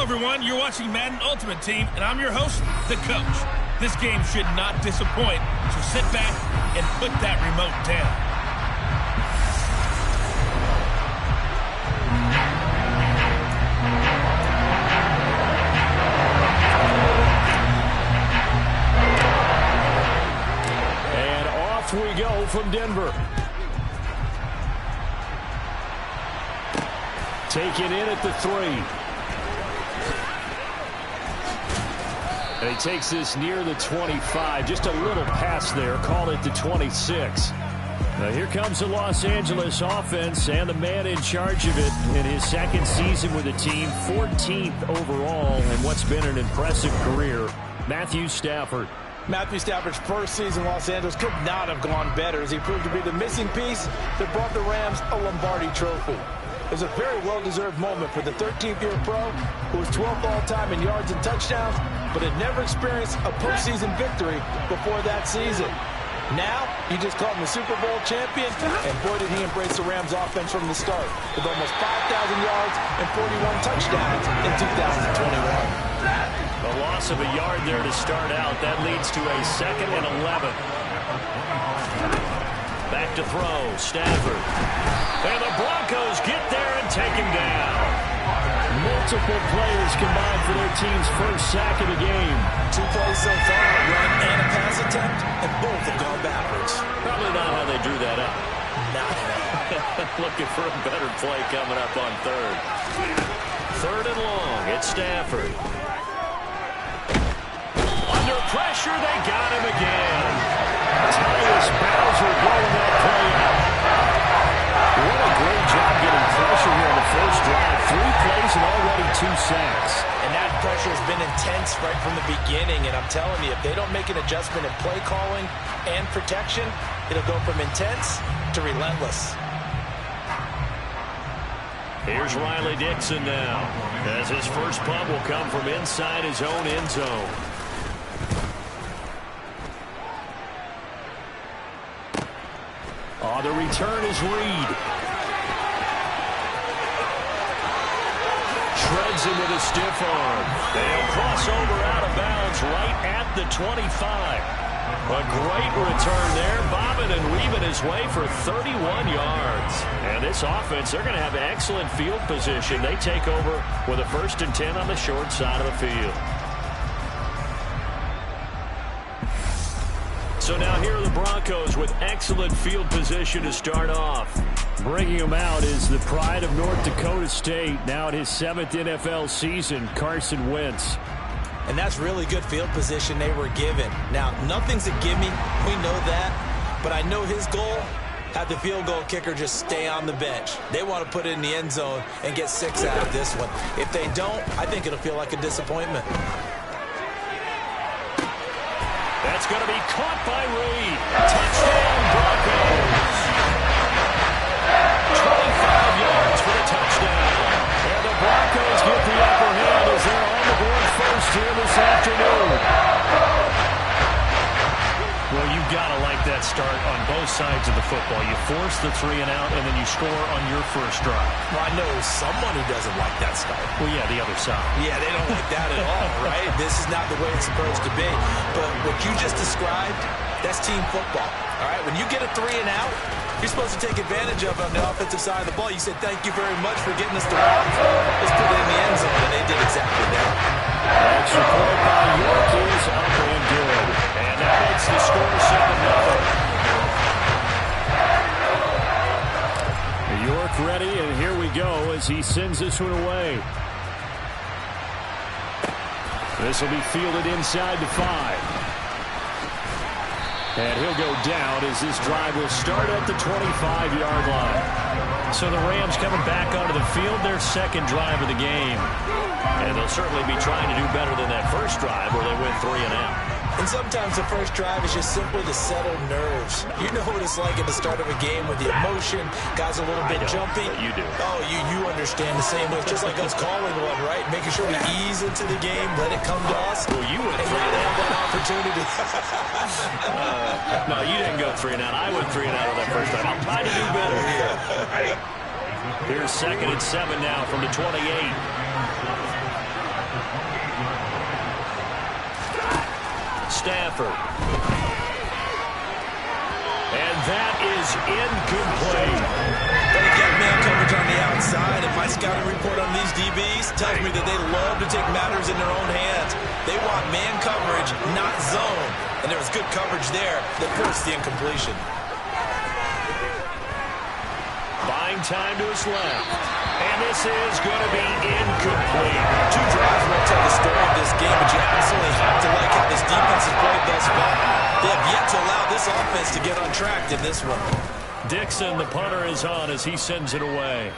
everyone. You're watching Madden Ultimate Team, and I'm your host, the coach. This game should not disappoint, so sit back and put that remote down. And off we go from Denver. Taken in at the 3. And he takes this near the 25. Just a little pass there. Call it the 26. Now here comes the Los Angeles offense and the man in charge of it in his second season with the team. 14th overall in what's been an impressive career. Matthew Stafford. Matthew Stafford's first season in Los Angeles could not have gone better as he proved to be the missing piece that brought the Rams a Lombardi trophy. It was a very well-deserved moment for the 13th-year pro who was 12th all-time in yards and touchdowns, but had never experienced a postseason victory before that season. Now, you just called him the Super Bowl champion, and boy, did he embrace the Rams offense from the start, with almost 5,000 yards and 41 touchdowns in 2021. The loss of a yard there to start out. That leads to a 2nd and 11. Back to throw, Stafford. And the Broncos get there and take him down. Multiple players combined for their team's first sack of the game. 2 plays so far, a run and a pass attempt, and both have gone backwards. Probably not how they drew that up. Not at all. Looking for a better play coming up on 3rd. 3rd and long, it's Stafford. Under pressure, they got him again. Tyus Bowser blowing that play out. What a great job getting pressure here on the first drive. 3 plays and already 2 sacks. And that pressure has been intense right from the beginning. And I'm telling you, if they don't make an adjustment in play calling and protection, it'll go from intense to relentless. Here's Riley Dixon now, as his first punt will come from inside his own end zone. Oh, the return is Reed. Shreds him with a stiff arm. They'll cross over out of bounds right at the 25. A great return there, bobbing and weaving his way for 31 yards. And this offense, they're going to have excellent field position. They take over with a 1st and 10 on the short side of the field. So now here are the Broncos with excellent field position to start off. Bringing him out is the pride of North Dakota State, now in his 7th NFL season, Carson Wentz. And that's really good field position they were given. Now, nothing's a gimme. We know that. But I know his goal, have the field goal kicker just stay on the bench. They want to put it in the end zone and get 6 out of this one. If they don't, I think it'll feel like a disappointment. That's going to be caught by Reed. Touchdown, Broncos. 25 yards for the touchdown. And the Broncos get the upper hand as they're on the board first here this afternoon. Well, you've got to like that start on both sides of the football. You force the 3 and out, and then you score on your first drive. Well, I know someone who doesn't like that start. Well, yeah, the other side. Yeah, they don't like that at all, right? This is not the way it's supposed to be. But what you just described, that's team football, all right? When you get a 3 and out, you're supposed to take advantage of it on the offensive side of the ball. You said, thank you very much for getting us the rock. Let's put it in the end zone, and they did exactly that. Extra point by York is up and good. And that makes the score 7-0. York ready, and here we go as he sends this one away. This will be fielded inside the 5. And he'll go down as this drive will start at the 25-yard line. So the Rams coming back onto the field, their 2nd drive of the game. And they'll certainly be trying to do better than that first drive where they went 3 and out. And sometimes the first drive is just simply to settle nerves. You know what it's like at the start of a game with the emotion, guys a little bit jumpy. You do. Oh, you understand the same way. It's just like us calling one, right? Making sure we ease into the game, let it come to us. Well, you went 3 and out. That opportunity. No, you didn't go 3 and out. I went 3 and out on that first drive. I'm trying to do better. Here's 2nd and 7 now from the 28. Stafford. And that is incomplete. They get man coverage on the outside, and my scouting report on these DBs tells me that they love to take matters in their own hands. They want man coverage, not zone. And there was good coverage there that forced the incompletion. Buying time to his left. And this is going to be incomplete. Two drives won't tell the story of this game, but you absolutely have to like how this defense has played thus far. They have yet to allow this offense to get on track in this one. Dixon, the punter, is on as he sends it away.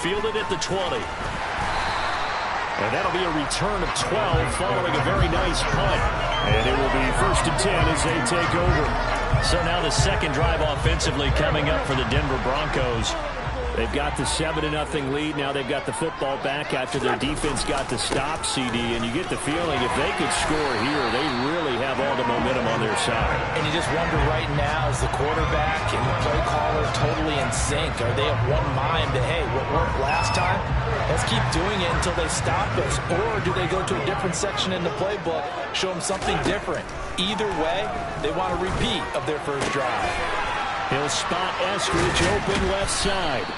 Fielded at the 20. And that'll be a return of 12 following a very nice punt. And it will be 1st and 10 as they take over. So now the second drive offensively coming up for the Denver Broncos. They've got the 7-0 lead. Now they've got the football back after their defense got the stop, CD. And you get the feeling if they could score here, they really have all the momentum on their side. And you just wonder right now, is the quarterback and the play caller totally in sync? Are they of one mind that, hey, what worked last time, let's keep doing it until they stop us? Or do they go to a different section in the playbook, show them something different? Either way, they want a repeat of their first drive. He'll spot Eskridge open left side.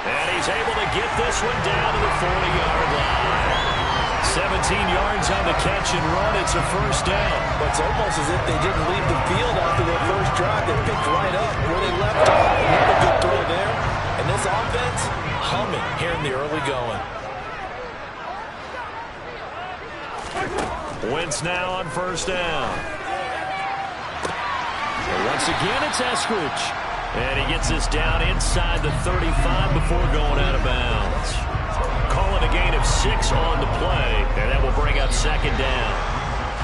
And he's able to get this one down to the 40-yard line. 17 yards on the catch and run. It's a first down. But it's almost as if they didn't leave the field after their first drive. They picked right up where they left off. Another good throw there. And this offense humming here in the early going. Wentz now on first down. Once again, it's Eskridge. And he gets this down inside the 35 before going out of bounds. Calling a gain of 6 on the play, and that will bring up second down.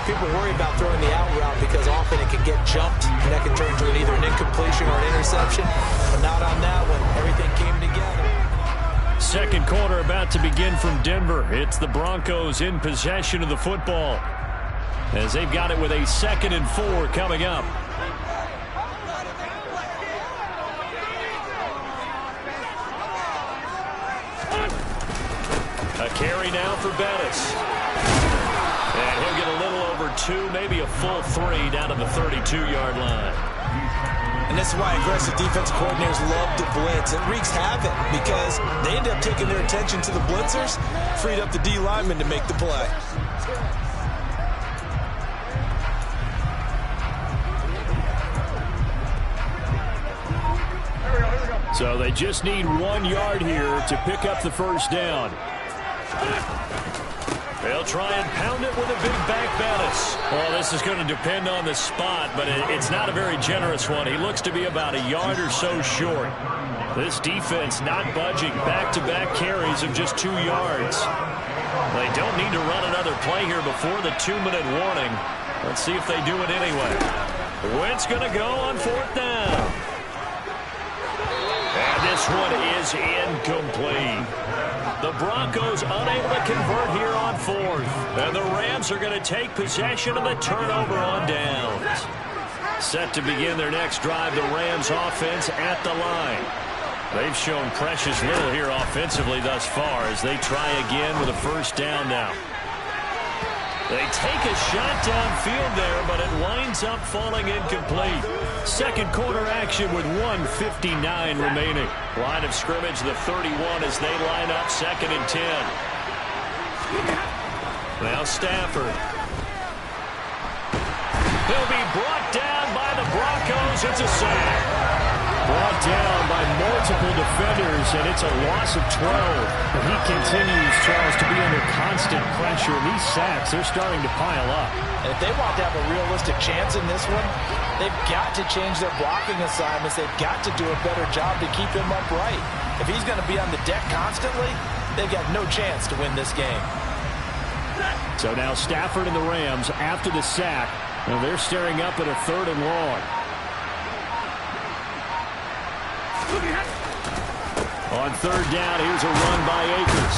People worry about throwing the out route because often it can get jumped, and that can turn into either an incompletion or an interception. But not on that one. Everything came together. Second quarter about to begin from Denver. It's the Broncos in possession of the football, as they've got it with a 2nd and 4 coming up. A carry now for Bettis. And he'll get a little over 2, maybe a full 3 down to the 32-yard line. And that's why aggressive defensive coordinators love to blitz. It wreaks havoc because they end up taking their attention to the blitzers, freed up the D lineman to make the play. So they just need 1 yard here to pick up the first down. They'll try and pound it with a big back Bettis. Well, this is going to depend on the spot, but it's not a very generous one. He looks to be about a yard or so short. This defense not budging. Back-to-back carries of just 2 yards. They don't need to run another play here before the 2-minute warning. Let's see if they do it anyway. Wentz going to go on 4th down. And this one is incomplete. The Broncos unable to convert here on 4th. And the Rams are going to take possession of the turnover on downs. Set to begin their next drive, the Rams offense at the line. They've shown precious little here offensively thus far as they try again with a first down now. They take a shot downfield there, but it winds up falling incomplete. Second quarter action with 1:59 remaining. Line of scrimmage, the 31 as they line up 2nd and 10. Now Stafford. He'll be brought down by the Broncos. It's a sack. Brought down by multiple defenders, and it's a loss of 12. But he continues, Charles, to be under constant pressure. And these sacks, they're starting to pile up. And if they want to have a realistic chance in this one, they've got to change their blocking assignments. They've got to do a better job to keep him upright. If he's going to be on the deck constantly, they've got no chance to win this game. So now Stafford and the Rams after the sack. And they're staring up at a 3rd and long. On 3rd down, here's a run by Akers.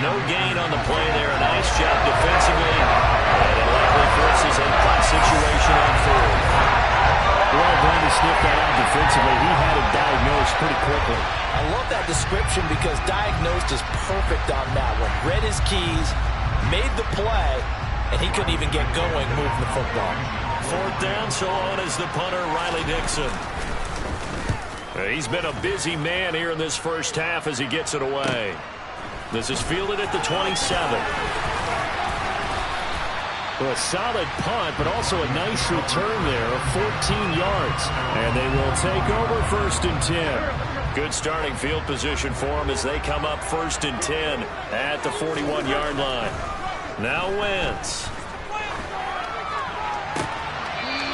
No gain on the play there. A nice job defensively. And it likely forces a punt situation on 4th. Well, Brandon sniffed that out defensively. He had it diagnosed pretty quickly. I love that description because diagnosed is perfect on that one. Read his keys, made the play, and he couldn't even get going moving the football. Fourth down, so on is the punter, Riley Dixon. He's been a busy man here in this first half as he gets it away. This is fielded at the 27. Well, a solid punt, but also a nice return there of 14 yards. And they will take over first and 10. Good starting field position for them as they come up first and 10 at the 41-yard line. Now Wentz.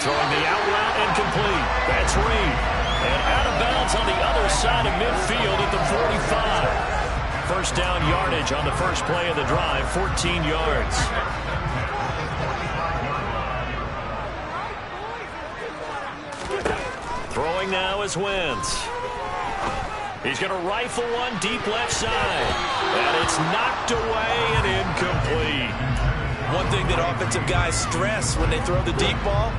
Throwing the out route incomplete. That's Reed. And out of bounds on the other side of midfield at the 45. First down yardage on the first play of the drive, 14 yards. Throwing now is Wentz. He's going to rifle one deep left side. And it's knocked away and incomplete. One thing that offensive guys stress when they throw the deep ball,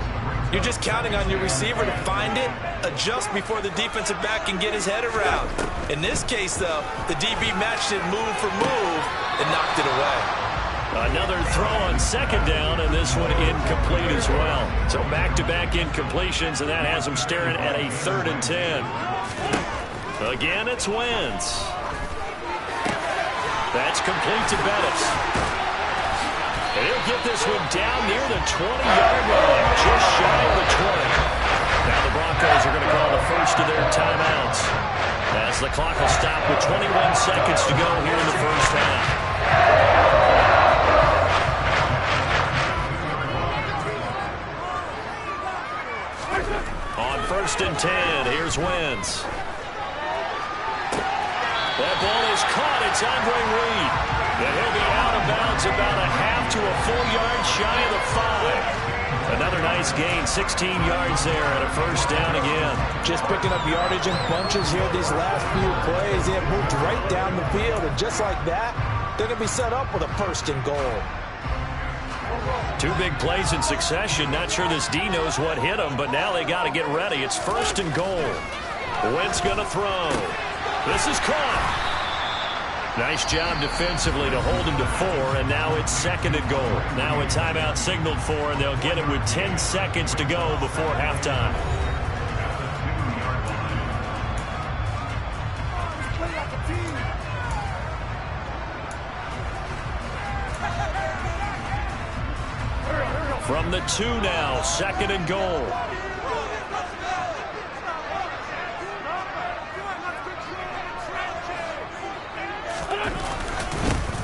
you're just counting on your receiver to find it, adjust before the defensive back can get his head around. In this case, though, the DB matched it move for move and knocked it away. Another throw on second down, and this one incomplete as well. So back-to-back incompletions, and that has him staring at a 3rd and 10. Again, it's Wentz. That's complete to Bettis. And he'll get this one down near the 20-yard line, just shy of the 20. Now the Broncos are going to call the first of their timeouts as the clock will stop with 21 seconds to go here in the first half. On first and 10, here's Wentz. That ball is caught. It's Andre Reed. And he'll be out of bounds about a half to a full yard shy of the 5. Another nice gain, 16 yards there and a first down again. Just picking up yardage in bunches here these last few plays. They have moved right down the field, and just like that, they're going to be set up with a first and goal. 2 big plays in succession. Not sure this D knows what hit them, but now they got to get ready. It's first and goal. Wentz going to throw. This is caught. Nice job defensively to hold him to 4, and now it's second and goal. Now a timeout signaled for, and they'll get it with 10 seconds to go before halftime. From the 2 now, second and goal.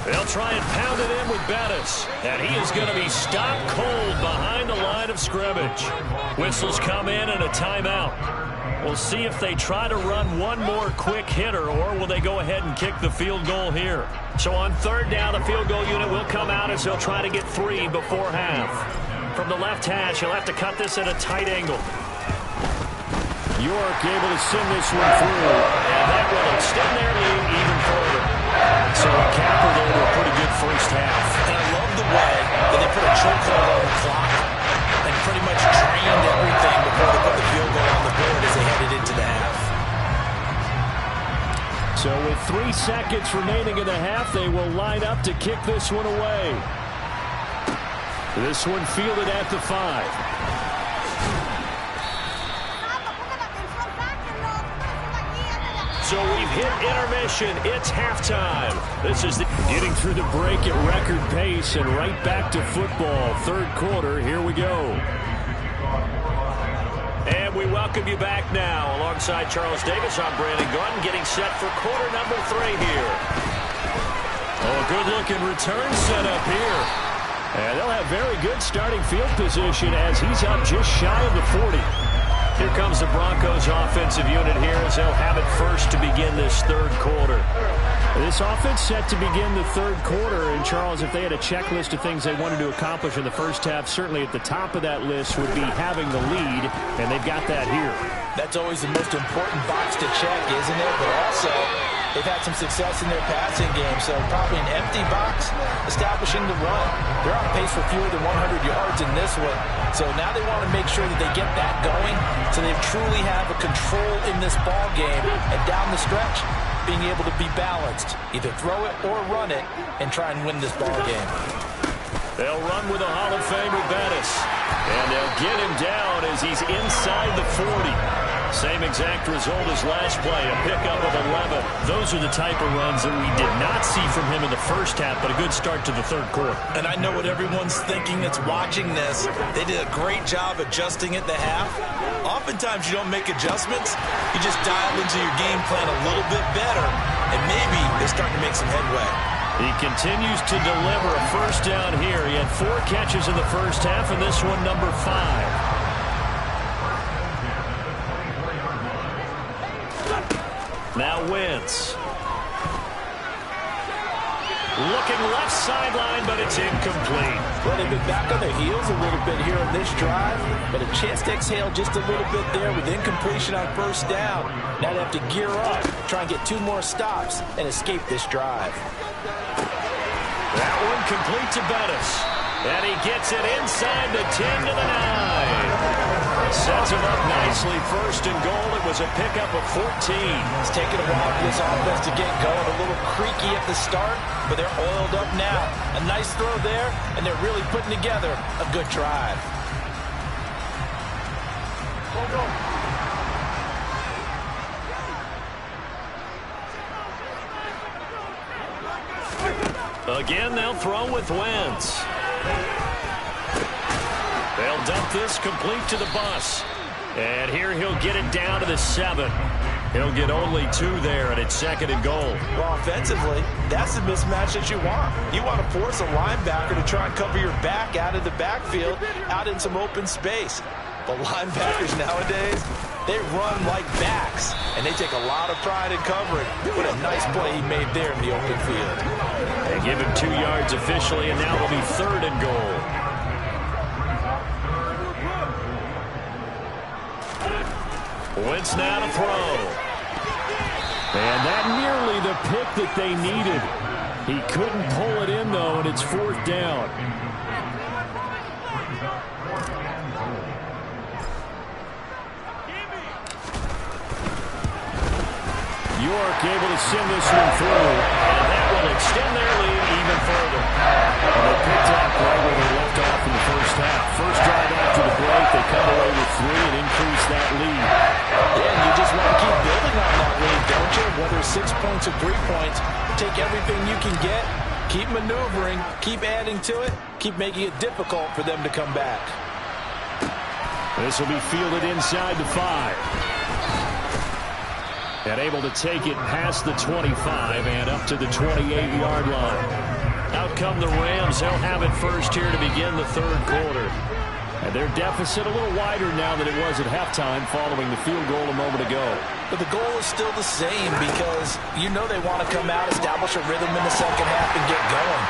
They'll try and pound it in with Bettis. And he is going to be stopped cold behind the line of scrimmage. Whistles come in and a timeout. We'll see if they try to run one more quick hitter, or will they go ahead and kick the field goal here. So on third down, the field goal unit will come out as they'll try to get 3 before half. From the left hash, he'll have to cut this at a tight angle. York able to send this one through. And that will extend their lead even further. So a capper there to a pretty good first half. And I love the way that they put a chokehold on the clock and pretty much drained everything before they put the field goal on the board as they headed into the half. So with 3 seconds remaining in the half, they will line up to kick this one away. This one fielded at the 5. So we've hit intermission. It's halftime. This is getting through the break at record pace and right back to football. Third quarter, here we go. And we welcome you back now. Alongside Charles Davis, I'm Brandon Gordon, getting set for quarter number 3 here. Oh, a good-looking return set up here. And they'll have very good starting field position as he's up just shy of the 40. Here comes the Broncos offensive unit here as they'll have it first to begin this third quarter. This offense set to begin the third quarter. And, Charles, if they had a checklist of things they wanted to accomplish in the first half, certainly at the top of that list would be having the lead, and they've got that here. That's always the most important box to check, isn't it? But also, they've had some success in their passing game, so probably an empty box establishing the run. They're on pace for fewer than 100 yards in this one, so now they want to make sure that they get that going so they truly have a control in this ball game, and down the stretch, being able to be balanced, either throw it or run it, and try and win this ball game. They'll run with the Hall of Famer Bettis. And they'll get him down as he's inside the 40. Same exact result as last play, a pickup of 11. Those are the type of runs that we did not see from him in the first half, but a good start to the third quarter. And I know what everyone's thinking that's watching this. They did a great job adjusting at the half. Oftentimes you don't make adjustments. You just dial into your game plan a little bit better, and maybe they're starting to make some headway. He continues to deliver a first down here. He had 4 catches in the first half, and this one number 5. Now Wentz. Looking left sideline, but it's incomplete. Well, they've been back on their heels a little bit here on this drive, but a chance to exhale just a little bit there with incompletion on first down. Now they have to gear up, try and get 2 more stops, and escape this drive. That one complete to Bettis. And he gets it inside the 10 to the 9. Sets him up nicely. First and goal. It was a pickup of 14. It's taken a while for this offense to get going. A little creaky at the start, but they're oiled up now. A nice throw there, and they're really putting together a good drive. Again, they'll throw with Wentz. They'll dump this complete to the bus. And here he'll get it down to the 7. He'll get only 2 there, and it's second and goal. Well, offensively, that's the mismatch that you want. You want to force a linebacker to try and cover your back out of the backfield, out in some open space. But linebackers nowadays, they run like backs, and they take a lot of pride in covering. What a nice play he made there in the open field. They give him 2 yards officially, and now it'll be third and goal. Wentz now to throw. And that nearly the pick that they needed. He couldn't pull it in, though, and it's 4th down. York able to send this one through, and that will extend their lead even further. And they picked up right where they left off in the first half. First drive after the break, they come away with 3 and increase that lead. Yeah, and you just want to keep building on that lead, don't you? Whether 6 points or 3 points, take everything you can get, keep maneuvering, keep adding to it, keep making it difficult for them to come back. This will be fielded inside the 5. And able to take it past the 25 and up to the 28-yard line. Out come the Rams. They'll have it first here to begin the third quarter. And their deficit a little wider now than it was at halftime following the field goal a moment ago. But the goal is still the same because you know they want to come out, establish a rhythm in the second half, and get going.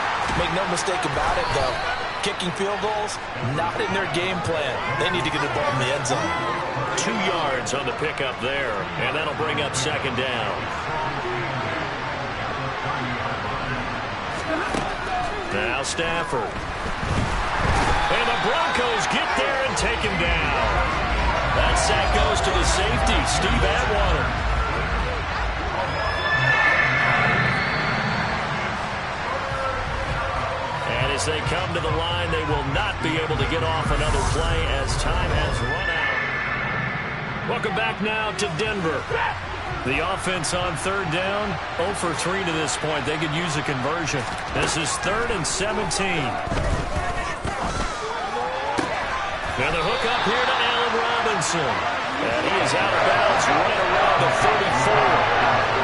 Make no mistake about it, though. Kicking field goals, not in their game plan. They need to get the ball in the end zone. 2 yards on the pickup there, and that'll bring up second down. Now Stafford. And the Broncos get there and take him down. That sack goes to the safety, Steve Atwater. And as they come to the line, they will not be able to get off another play as time has run out. Welcome back now to Denver. The offense on third down, 0 for 3 to this point. They could use a conversion. This is 3rd and 17. And the hook up here to Allen Robinson. And he is out of bounds right around the 34.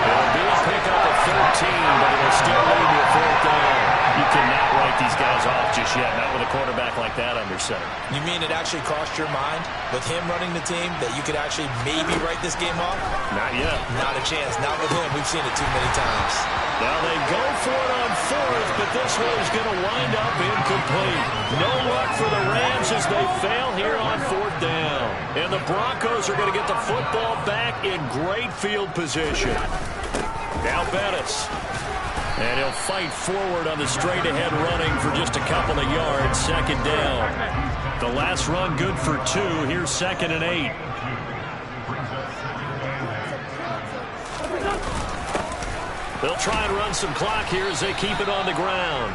It'll be a pickup of 13, but it'll still lead to a 4th down. You cannot write these guys off just yet, not with a quarterback like that under center. You mean it actually crossed your mind with him running the team that you could actually maybe write this game off? Not yet. Not a chance. Not with him. We've seen it too many times. Now they go for it on 4th, but this one is going to wind up incomplete. No luck for the Rams as they fail here on 4th down. And the Broncos are going to get the football back in great field position. Now Bettis. And he'll fight forward on the straight-ahead running for just a couple of yards. Second down. The last run good for 2. Here's 2nd and 8. They'll try and run some clock here as they keep it on the ground.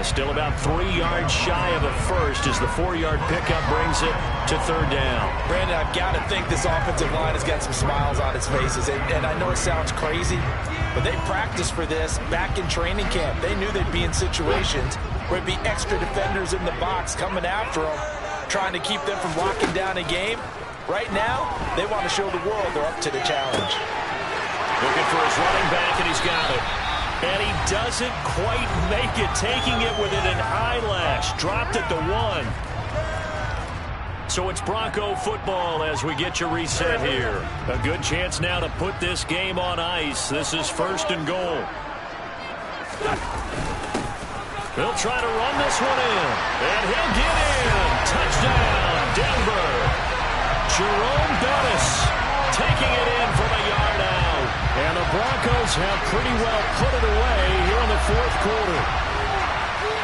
Still about 3 yards shy of a first as the 4-yard pickup brings it to 3rd down. Brandon, I've got to think this offensive line has got some smiles on its faces. And I know it sounds crazy, but they practiced for this back in training camp. They knew they'd be in situations where it'd be extra defenders in the box coming after them, trying to keep them from locking down a game. Right now, they want to show the world they're up to the challenge. Looking for his running back, and he's got it. And he doesn't quite make it, taking it within an eyelash. Dropped it to 1. So it's Bronco football as we get you reset here. A good chance now to put this game on ice. This is 1st and goal. They'll try to run this one in. And he'll get in. Touchdown, Denver. Jerome Bettis taking it in from a yard out. And the Broncos have pretty well put it away here in the 4th quarter.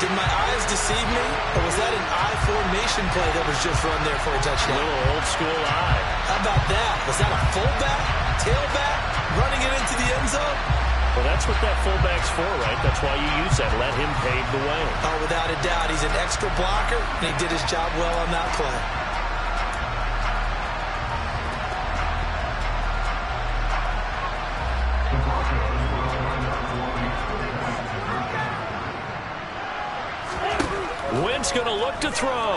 Did my eyes deceive me, or was that an I formation play that was just run there for a touchdown? A little old school eye. How about that? Was that a fullback, tailback, running it into the end zone? Well, that's what that fullback's for, right? That's why you use that. Let him pave the way. Oh, without a doubt. He's an extra blocker, and he did his job well on that play. Wentz going to look to throw.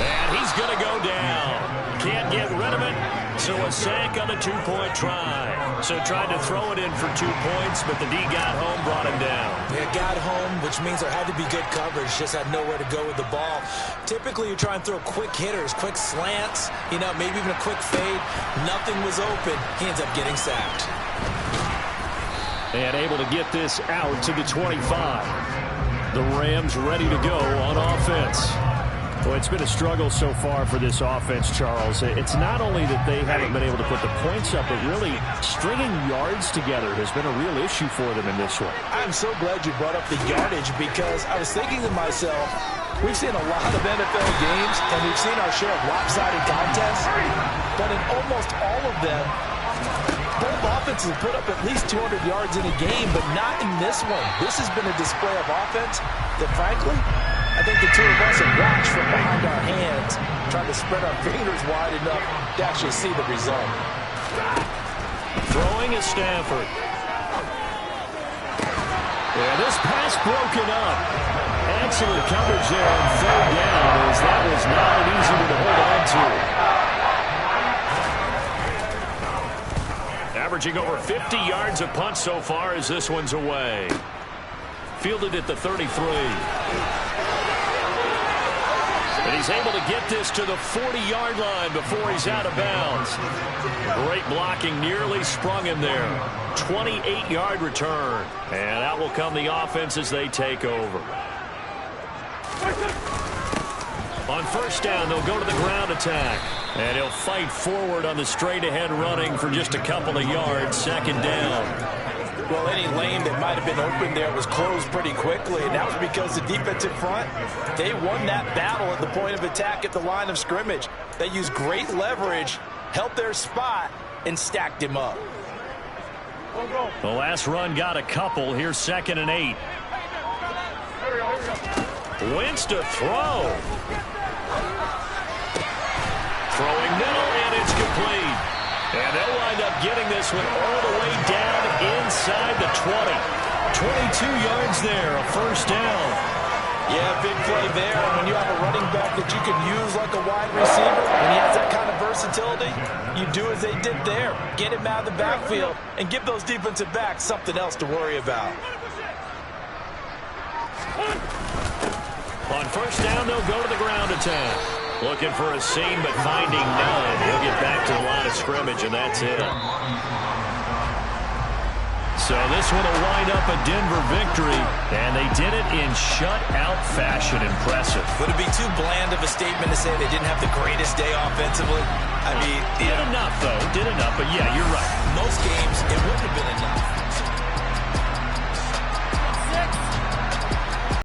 And he's going to go down. Can't get rid of it. So a sack on the 2-point try. So tried to throw it in for 2 points, but the D got home, brought him down. Yeah, got home, which means there had to be good coverage. Just had nowhere to go with the ball. Typically, you try and throw quick hitters, quick slants, maybe even a quick fade. Nothing was open. He ends up getting sacked. And able to get this out to the 25. The Rams ready to go on offense. Well, it's been a struggle so far for this offense, Charles. It's not only that they haven't been able to put the points up, but really stringing yards together has been a real issue for them in this one. I'm so glad you brought up the yardage because I was thinking to myself, we've seen a lot of NFL games and we've seen our share of lopsided contests, but in almost all of them, both offenses put up at least 200 yards in a game, but not in this one. This has been a display of offense that, frankly, I think the two of us have watched from behind our hands, trying to spread our fingers wide enough to actually see the result. Throwing is Stafford. And this pass broken up. Excellent coverage there on 3rd down, as that was not an easy one to hold on to. Averaging over 50 yards a punt so far as this one's away. Fielded at the 33. And he's able to get this to the 40-yard line before he's out of bounds. Great blocking, nearly sprung him there. 28-yard return. And out will come the offense as they take over. On 1st down, they'll go to the ground attack. And he'll fight forward on the straight-ahead running for just a couple of yards. 2nd down. Well, any lane that might have been open there was closed pretty quickly, and that was because the defensive front, they won that battle at the point of attack at the line of scrimmage. They used great leverage, held their spot, and stacked him up. The last run got a couple. Here's 2nd and 8. Wentz to throw. Throwing middle, and it's complete. And they'll wind up getting this one all the way down inside the 20. 22 yards there, a 1st down. Yeah, big play there. And when you have a running back that you can use like a wide receiver, and he has that kind of versatility, you do as they did there. Get him out of the backfield and give those defensive backs something else to worry about. On 1st down, they'll go to the ground attack. Looking for a seam, but finding none. He'll get back to the line of scrimmage, and that's it. So this one will wind up a Denver victory, and they did it in shutout fashion. Impressive. Would it be too bland of a statement to say they didn't have the greatest day offensively? I mean, did enough, though. Did enough, but yeah, you're right. Most games, it wouldn't have been enough.